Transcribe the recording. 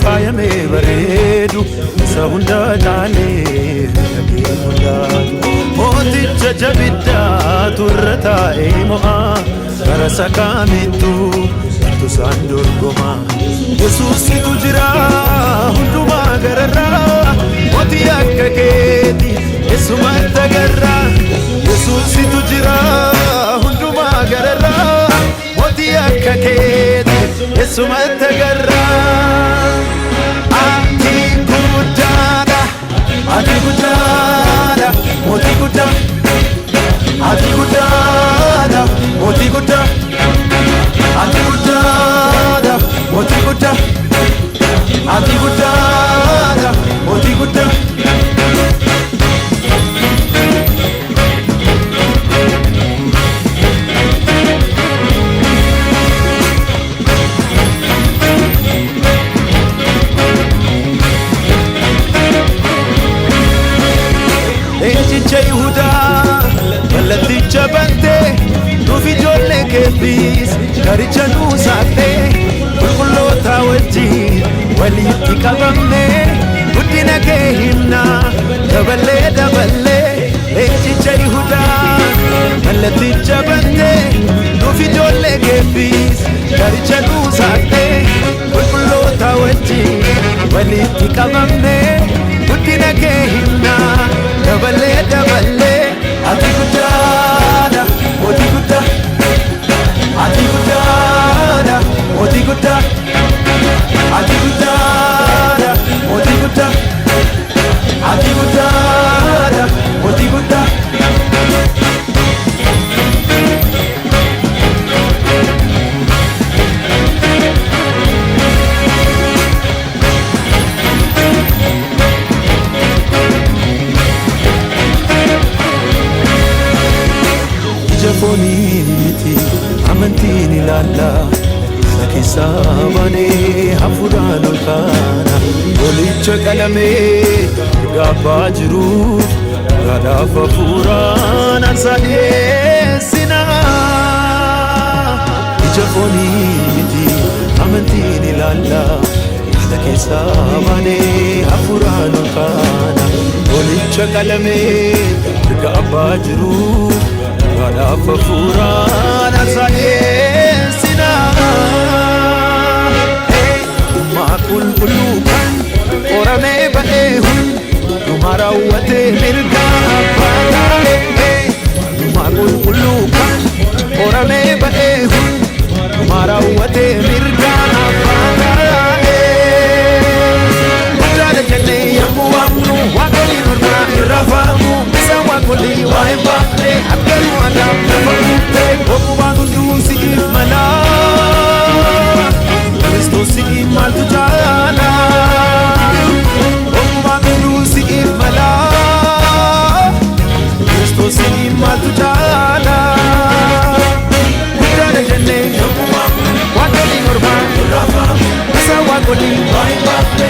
faayame bareedu isa hunda caalee dhagee mul'atu mooticha jabiddaa turre taa'ee mo'aa bara sakaamittu tusaan dorgoma Yesuusitu jira hundumaa gararraa mootii akka keeti Yesuumatti agarraa Yesuusitu jira hundumaa gararraa mootii akka keeti Yesuumatti agarraa ati guddaadha mootii guddaa ati guddaadha mootii guddaa ati guddaadha mootii guddaa ati guddaadha mootii guddaa Eenjicha Yihudaa mallatticha bantee nuuf ijoollee keetiis garicha nuu saattee qulqulloota wajjin walitti qabamnee guddina kee himnaa daballee eenjicha Yihudaa mallatticha bantee nuuf ijoollee keetiis garicha nuu saattee qulqulloota wajjin walitti qabamnee guddina kee himnaa daballee ati guddaadha mootii guddaa ati guddaadha mootii guddaa ati guddaadha mootii guddaa ati guddaadha mootii guddaa Jafoniti amantiin ilaalla keessa baanee hafuuraan ol kaana walicha qalamee gaabbaa jiruuf gaadhaaf hafuuraan ansaa dhiyeessina Jafoniti amantiin ilaalla keessa baanee hafuuraan ol kaana walicha qalamee gaabbaa jiruuf gaadhaaf hafuuraan ansaa dhiyeessina Maa qulqulluu kan qoramee ba'ee hundumaa raawwatee mirga abbaa taa'ee Maa qulqulluu kan qoramee ba'ee hundumaa raawwatee mirga abbaa taa'ee Guddaadha jennee yommuu waamnu waaqolii normaa irraa faamu isa waaqolii waa hin baafne akkanuma adaam lafa guuttee ogummaa hunduu si'iif malaa Kristos si'iif maaltu jaala ogummaa hunduu si'iif malaa Kristos si'iif maaltu jaala Guddaadha jennee yommuu waamnu waaqolii normaa irraa faamu isa waaqolii waa hin baafne